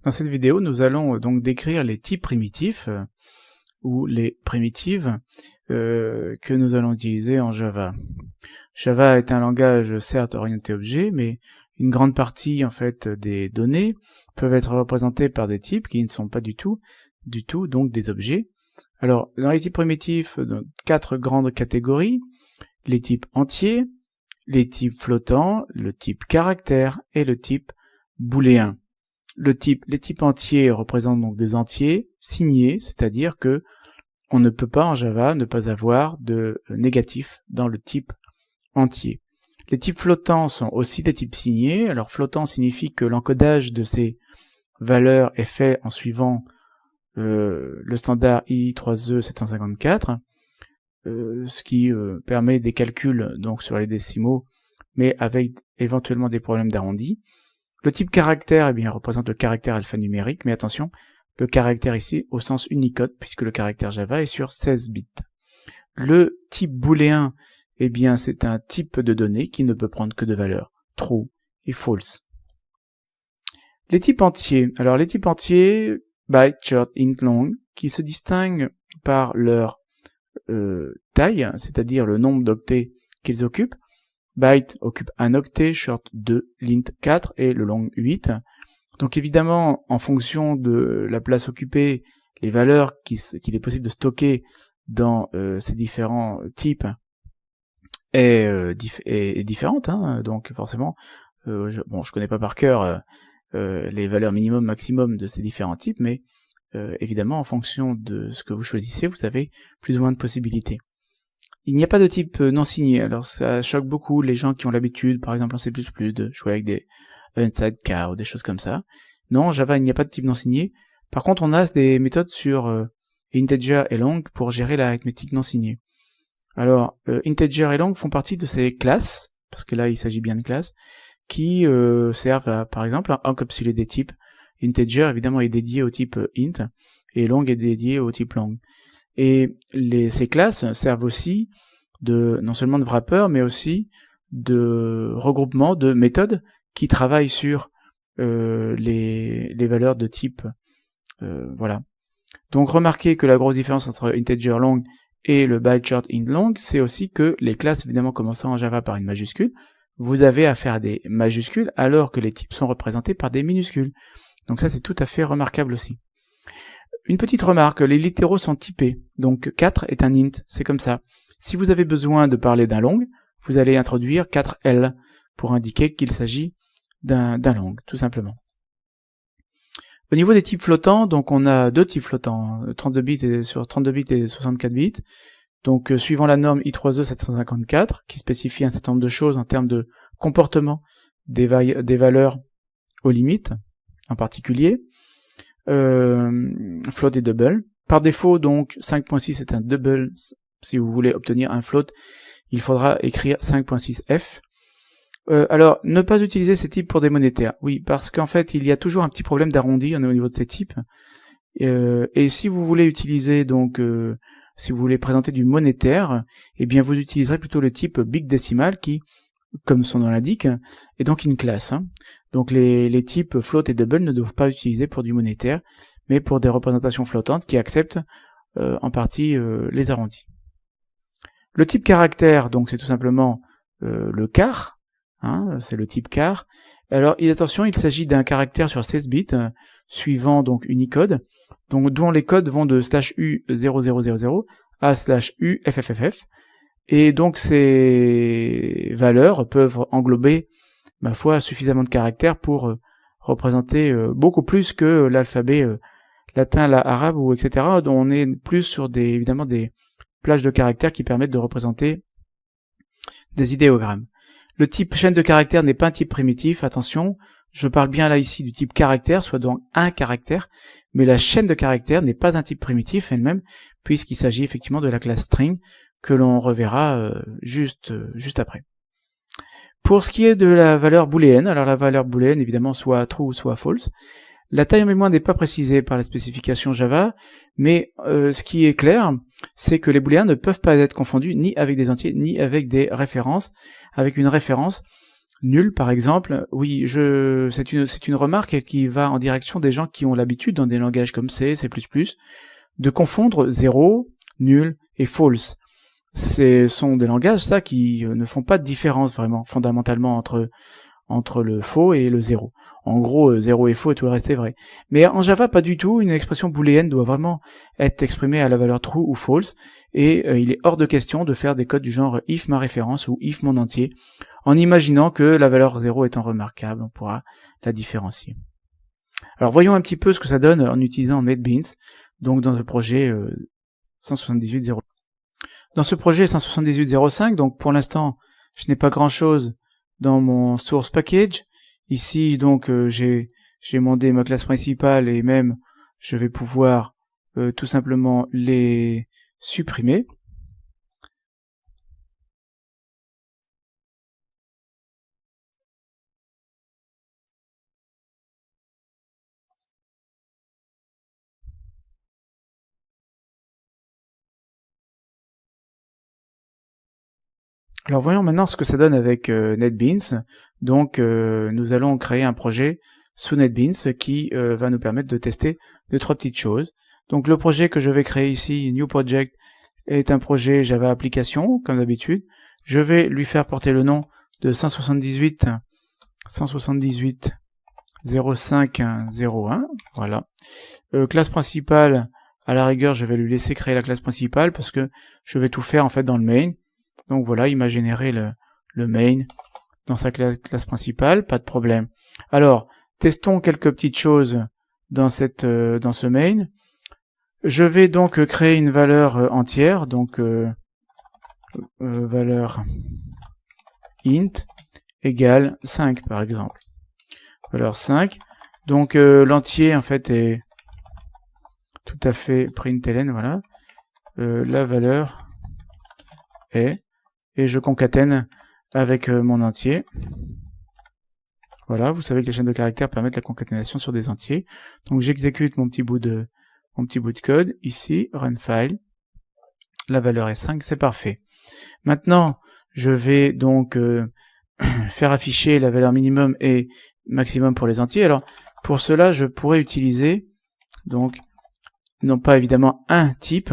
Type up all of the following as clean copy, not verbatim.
Dans cette vidéo, nous allons donc décrire les types primitifs ou les primitives que nous allons utiliser en Java. Java est un langage certes orienté objet, mais une grande partie en fait des données peuvent être représentées par des types qui ne sont pas du tout donc des objets. Alors dans les types primitifs, donc, 4 grandes catégories: les types entiers, les types flottants, le type caractère et le type booléen. Les types entiers représentent donc des entiers signés, c'est-à-dire que on ne peut pas en Java ne pas avoir de négatif dans le type entier. Les types flottants sont aussi des types signés. Alors flottant signifie que l'encodage de ces valeurs est fait en suivant le standard I3E 754, ce qui permet des calculs donc sur les décimaux, mais avec éventuellement des problèmes d'arrondi. Le type caractère, eh bien, représente le caractère alphanumérique, mais attention, le caractère ici au sens Unicode, puisque le caractère Java est sur 16 bits. Le type booléen, eh bien, c'est un type de données qui ne peut prendre que deux valeurs, true et false. Les types entiers. Alors, les types entiers, byte, short, int, long, qui se distinguent par leur taille, c'est-à-dire le nombre d'octets qu'ils occupent. Byte occupe un octet, short 2, l'int 4 et le long 8. Donc évidemment, en fonction de la place occupée, les valeurs qu'il est possible de stocker dans ces différents types est différente, hein. Donc forcément, je connais pas par cœur les valeurs minimum, maximum de ces différents types, mais évidemment, en fonction de ce que vous choisissez, vous avez plus ou moins de possibilités. Il n'y a pas de type non signé, alors ça choque beaucoup les gens qui ont l'habitude, par exemple en C++, de jouer avec des unsigned char ou des choses comme ça. Non, en Java, il n'y a pas de type non signé. Par contre, on a des méthodes sur integer et long pour gérer l'arithmétique non signée. Alors, integer et long font partie de ces classes, parce que là, il s'agit bien de classes, qui servent à, par exemple, à encapsuler des types. Integer, évidemment, est dédié au type int, et long est dédié au type long. Et ces classes servent aussi non seulement de wrapper, mais aussi de regroupement de méthodes qui travaillent sur les valeurs de type. Voilà. Donc remarquez que la grosse différence entre integer long et le byte short int long, c'est aussi que les classes, évidemment commençant en Java par une majuscule, vous avez affaire à des majuscules alors que les types sont représentés par des minuscules. Donc ça c'est tout à fait remarquable aussi. Une petite remarque, les littéraux sont typés, donc 4 est un int, c'est comme ça. Si vous avez besoin de parler d'un long, vous allez introduire 4L pour indiquer qu'il s'agit d'un long, tout simplement. Au niveau des types flottants, donc on a deux types flottants, 32 bits et 64 bits. Donc suivant la norme I3E 754, qui spécifie un certain nombre de choses en termes de comportement des valeurs aux limites, en particulier. Float et double. Par défaut, donc, 5.6 est un double. Si vous voulez obtenir un float, il faudra écrire 5.6f. Alors, ne pas utiliser ces types pour des monétaires. Oui, parce qu'en fait, il y a toujours un petit problème d'arrondi au niveau de ces types. Et si vous voulez utiliser, donc, si vous voulez présenter du monétaire, eh bien, vous utiliserez plutôt le type big decimal qui, comme son nom l'indique, est donc une classe. Hein. Donc les types float et double ne doivent pas utiliser pour du monétaire, mais pour des représentations flottantes qui acceptent en partie les arrondis. Le type caractère, donc c'est tout simplement le char, hein, c'est le type char. Alors attention, il s'agit d'un caractère sur 16 bits, suivant donc Unicode, donc dont les codes vont de /U0000 à /UFFFF. Et donc ces valeurs peuvent englober, ma foi, suffisamment de caractères pour représenter beaucoup plus que l'alphabet latin, arabe ou etc. dont on est plus sur évidemment des plages de caractères qui permettent de représenter des idéogrammes. Le type chaîne de caractères n'est pas un type primitif, attention, je parle bien là ici du type caractère, soit donc un caractère, mais la chaîne de caractères n'est pas un type primitif elle-même, puisqu'il s'agit effectivement de la classe string, que l'on reverra juste après. Pour ce qui est de la valeur booléenne, alors la valeur booléenne évidemment soit true ou soit false, la taille en mémoire n'est pas précisée par la spécification Java, mais ce qui est clair, c'est que les booléens ne peuvent pas être confondus ni avec des entiers, ni avec des références. Avec une référence, nul par exemple, oui, c'est une remarque qui va en direction des gens qui ont l'habitude dans des langages comme C, C++, de confondre 0, nul et false. Ce sont des langages, ça, qui ne font pas de différence vraiment, fondamentalement, entre le faux et le 0. En gros, 0 est faux et tout le reste est vrai. Mais en Java, pas du tout. Une expression booléenne doit vraiment être exprimée à la valeur true ou false, et il est hors de question de faire des codes du genre if ma référence ou if mon entier, en imaginant que la valeur 0 étant remarquable, on pourra la différencier. Alors voyons un petit peu ce que ça donne en utilisant NetBeans, donc dans le projet 178.0. Dans ce projet 178.0.5, donc pour l'instant, je n'ai pas grand-chose dans mon source package. Ici, donc, j'ai demandé ma classe principale et même, je vais pouvoir tout simplement les supprimer. Alors voyons maintenant ce que ça donne avec NetBeans. Donc nous allons créer un projet sous NetBeans qui va nous permettre de tester 2-3 petites choses. Donc le projet que je vais créer ici, New Project, est un projet Java Application, comme d'habitude. Je vais lui faire porter le nom de 178.05.01, voilà. Classe principale, à la rigueur, je vais lui laisser créer la classe principale parce que je vais tout faire en fait dans le main. Donc voilà, il m'a généré le main dans sa classe principale, pas de problème. Alors, testons quelques petites choses dans ce main. Je vais donc créer une valeur entière, donc valeur int égale 5 par exemple. Valeur 5. Donc l'entier en fait est tout à fait println, voilà. La valeur est, et je concatène avec mon entier. Voilà, vous savez que les chaînes de caractères permettent la concaténation sur des entiers. Donc j'exécute mon petit bout de code, ici, run file. La valeur est 5, c'est parfait. Maintenant, je vais donc faire afficher la valeur minimum et maximum pour les entiers. Alors, pour cela, je pourrais utiliser, donc, non pas évidemment un type,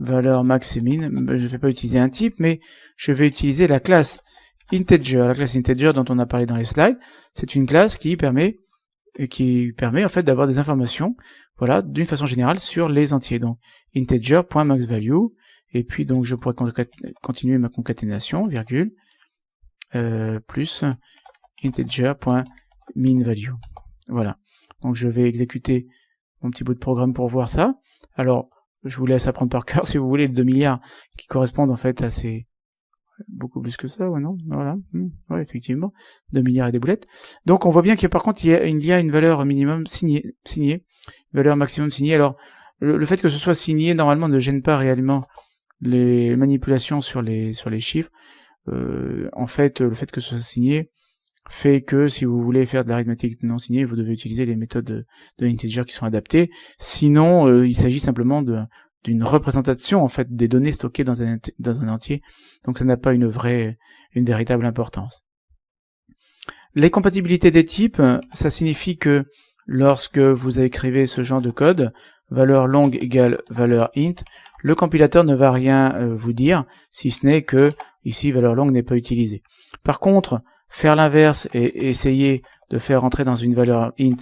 valeur max et min, je ne vais pas utiliser un type, mais je vais utiliser la classe integer. La classe integer dont on a parlé dans les slides, c'est une classe qui permet en fait d'avoir des informations, voilà, d'une façon générale sur les entiers. Donc integer.maxValue, et puis donc je pourrais continuer ma concaténation, virgule, plus integer.minValue. Voilà. Donc je vais exécuter mon petit bout de programme pour voir ça. Alors, je vous laisse apprendre par cœur si vous voulez, les 2 milliards qui correspondent en fait à ces... Beaucoup plus que ça, ouais, non? Voilà. Ouais, effectivement. 2 milliards et des boulettes. Donc, on voit bien qu'il y a par contre, il y a une valeur minimum signée, une valeur maximum signée. Alors, le fait que ce soit signé, normalement, ne gêne pas réellement les manipulations sur les chiffres. En fait, le fait que ce soit signé fait que si vous voulez faire de l'arithmétique non signée, vous devez utiliser les méthodes de integer qui sont adaptées. Sinon, il s'agit simplement d'une représentation en fait des données stockées dans un entier, donc ça n'a pas une véritable importance. Les compatibilités des types, ça signifie que lorsque vous écrivez ce genre de code, valeur longue égale valeur int, le compilateur ne va rien vous dire, si ce n'est que ici valeur longue n'est pas utilisée. Par contre, faire l'inverse et essayer de faire entrer dans une valeur int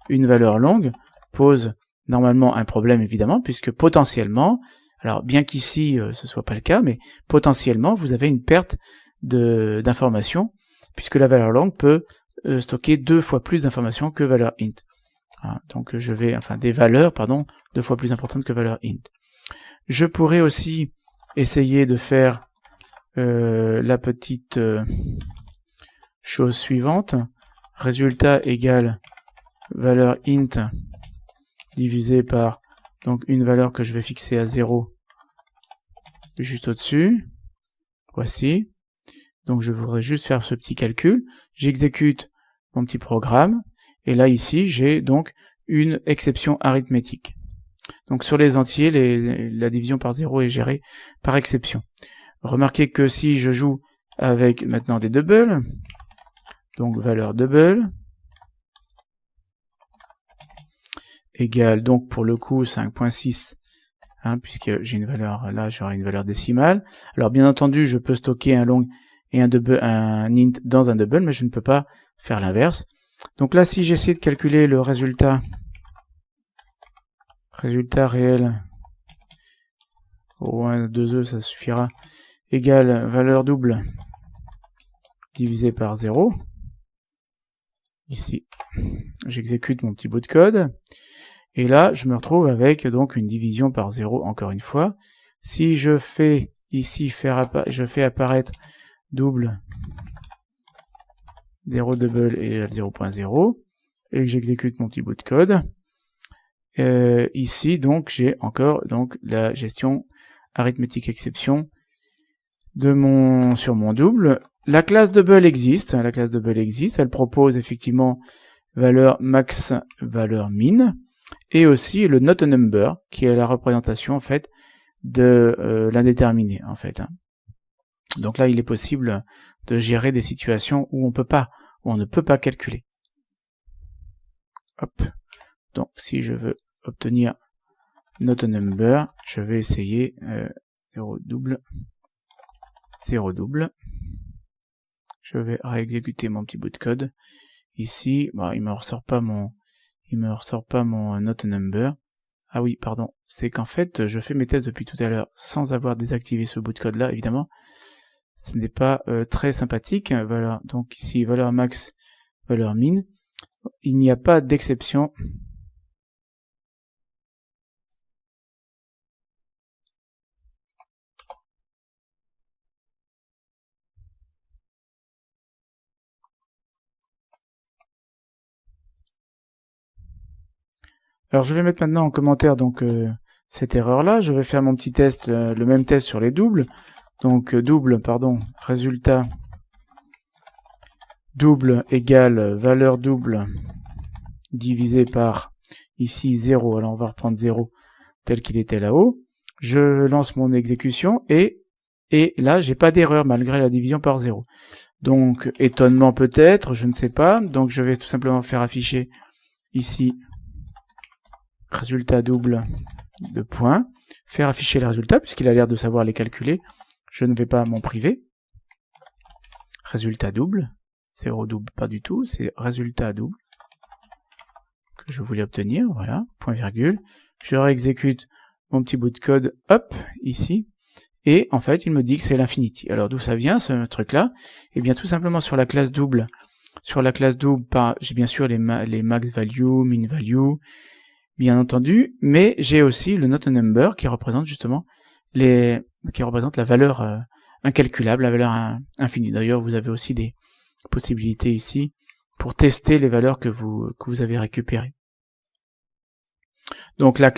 une valeur longue pose normalement un problème évidemment, puisque potentiellement, alors bien qu'ici ce soit pas le cas, mais potentiellement vous avez une perte d'informations, puisque la valeur longue peut stocker 2 fois plus d'informations que valeur int. Donc des valeurs, 2 fois plus importantes que valeur int. Je pourrais aussi essayer de faire la petite chose suivante, résultat égale valeur int divisé par donc une valeur que je vais fixer à 0 juste au-dessus. Voici. Donc je voudrais juste faire ce petit calcul. J'exécute mon petit programme et là ici j'ai donc une exception arithmétique. Donc sur les entiers, la division par 0 est gérée par exception. Remarquez que si je joue avec maintenant des doubles. Donc valeur double égale donc pour le coup 5.6, hein, puisque j'ai une valeur là, j'aurai une valeur décimale. Alors bien entendu, je peux stocker un long et un int dans un double, mais je ne peux pas faire l'inverse. Donc là, si j'essaie de calculer le résultat réel, au 1, 2e, ça suffira, égale valeur double divisé par 0. Ici, j'exécute mon petit bout de code. Et là, je me retrouve avec donc une division par 0, encore une fois. Si je fais ici, je fais apparaître double 0 double égale 0.0, et que j'exécute mon petit bout de code, ici, donc, j'ai encore donc la gestion arithmétique exception sur mon double. La classe double existe, elle propose effectivement valeur max, valeur min, et aussi le not a number, qui est la représentation en fait de l'indéterminé en fait. Donc là, il est possible de gérer des situations où on ne peut pas calculer. Hop. Donc si je veux obtenir not a number, je vais essayer 0 double. Je vais réexécuter mon petit bout de code. Ici, il me ressort pas mon not a number. Ah oui, pardon, c'est qu'en fait, je fais mes tests depuis tout à l'heure sans avoir désactivé ce bout de code là, évidemment. Ce n'est pas très sympathique. Voilà, donc ici, valeur max, valeur min. Il n'y a pas d'exception. Alors je vais mettre maintenant en commentaire donc cette erreur là. Je vais faire mon petit test, le même test sur les doubles. Donc résultat double égale valeur double divisé par ici 0. Alors on va reprendre 0 tel qu'il était là-haut. Je lance mon exécution et là j'ai pas d'erreur malgré la division par 0. Donc étonnement peut-être, je ne sais pas. Donc je vais tout simplement faire afficher ici résultat double de points, faire afficher les résultats puisqu'il a l'air de savoir les calculer. Je ne vais pas m'en priver. Résultat double, 0 double pas du tout, c'est résultat double que je voulais obtenir, voilà, point virgule. Je réexécute mon petit bout de code, hop, ici, et en fait il me dit que c'est l'infinity. Alors d'où ça vient ce truc là? Eh bien tout simplement sur la classe double, j'ai bien sûr les max value, min value, bien entendu, mais j'ai aussi le not a number qui représente justement la valeur incalculable, la valeur infinie. D'ailleurs, vous avez aussi des possibilités ici pour tester les valeurs que vous avez récupérées. Donc les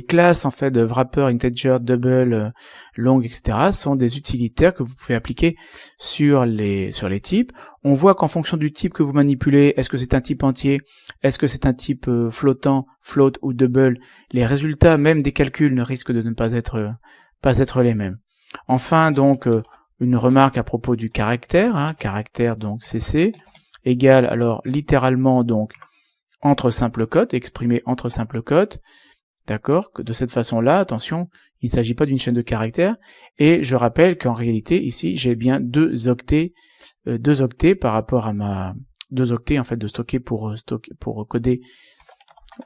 classes en fait de wrapper, integer, double, long, etc. sont des utilitaires que vous pouvez appliquer sur les types. On voit qu'en fonction du type que vous manipulez, est-ce que c'est un type entier, est-ce que c'est un type flottant, float ou double, les résultats même des calculs ne risquent de ne pas être les mêmes. Enfin donc une remarque à propos du caractère, caractère donc cc égale alors littéralement donc entre simple cotes, exprimé entre simple cotes, d'accord, que de cette façon-là, attention, il ne s'agit pas d'une chaîne de caractères, et je rappelle qu'en réalité, ici, j'ai bien 2 octets par rapport à 2 octets, en fait, de stocker pour coder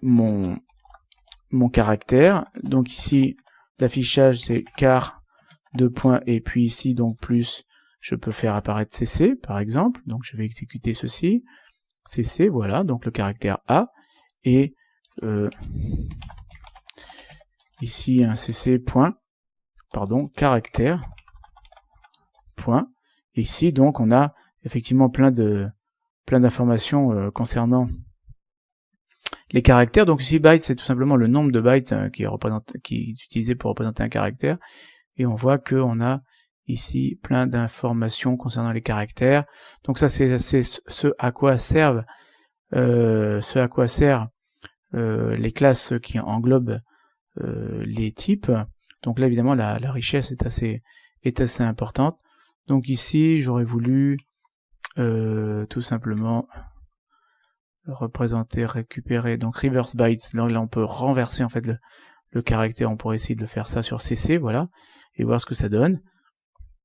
mon caractère. Donc ici, l'affichage, c'est car, 2 points, et puis ici, donc plus, je peux faire apparaître cc, par exemple, donc je vais exécuter ceci, cc, voilà, donc le caractère A, et ici un cc point, caractère point. Ici donc on a effectivement plein d'informations concernant les caractères. Donc ici byte c'est tout simplement le nombre de bytes qui est utilisé pour représenter un caractère, et on voit que on a ici plein d'informations concernant les caractères. Donc ça c'est ce à quoi servent les classes qui englobent les types. Donc là évidemment la richesse est assez importante. Donc ici, j'aurais voulu tout simplement représenter, récupérer, donc reverse bytes. Là, on peut renverser en fait le caractère. On pourrait essayer de le faire ça sur CC, voilà, et voir ce que ça donne.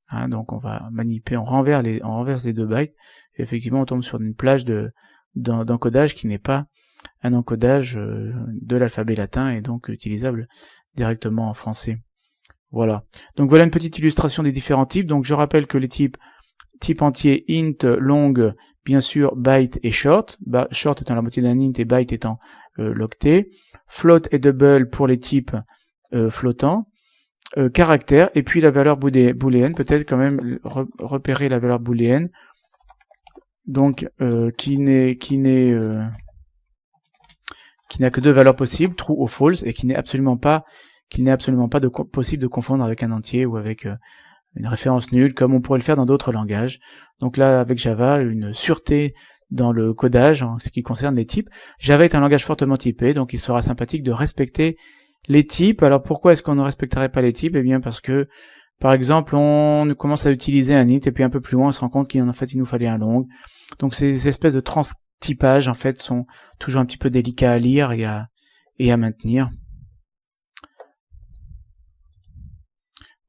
Hein, donc on va manipuler, on renverse les 2 bytes, et effectivement on tombe sur une plage d'encodage qui n'est pas un encodage de l'alphabet latin et donc utilisable directement en français. Voilà. Donc voilà une petite illustration des différents types. Donc je rappelle que les type entier, int, long, bien sûr, byte et short. Short étant la moitié d'un int et byte étant l'octet. Float et double pour les types flottants. Caractère, et puis la valeur booléenne, peut-être quand même repérer la valeur booléenne, donc qui n'a que 2 valeurs possibles, true ou false, et qui n'est absolument pas possible de confondre avec un entier ou avec une référence nulle, comme on pourrait le faire dans d'autres langages. Donc là, avec Java, une sûreté dans le codage en ce qui concerne les types. Java est un langage fortement typé, donc il sera sympathique de respecter les types. Alors pourquoi est-ce qu'on ne respecterait pas les types? Eh bien parce que, par exemple, on commence à utiliser un int, et puis un peu plus loin, on se rend compte qu'en fait, il nous fallait un long. Donc ces espèces de transtypages, en fait, sont toujours un petit peu délicats à lire et à maintenir.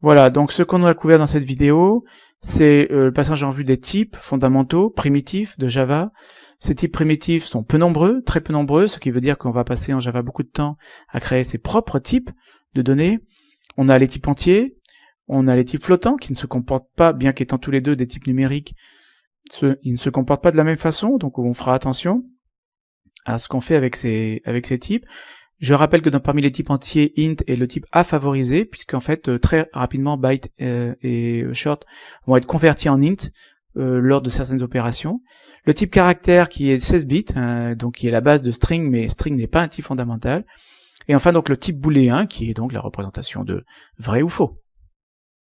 Voilà, donc ce qu'on a couvert dans cette vidéo, c'est le passage en revue des types fondamentaux, primitifs de Java. Ces types primitifs sont peu nombreux, très peu nombreux, ce qui veut dire qu'on va passer en Java beaucoup de temps à créer ses propres types de données. On a les types entiers, on a les types flottants qui ne se comportent pas, bien qu'étant tous les deux des types numériques, ils ne se comportent pas de la même façon, donc on fera attention à ce qu'on fait avec ces types. Je rappelle que parmi les types entiers, int est le type à favoriser, puisqu'en fait, très rapidement, byte et short vont être convertis en int lors de certaines opérations. Le type caractère qui est 16 bits, donc qui est la base de string, mais string n'est pas un type fondamental. Et enfin donc le type booléen qui est donc la représentation de vrai ou faux.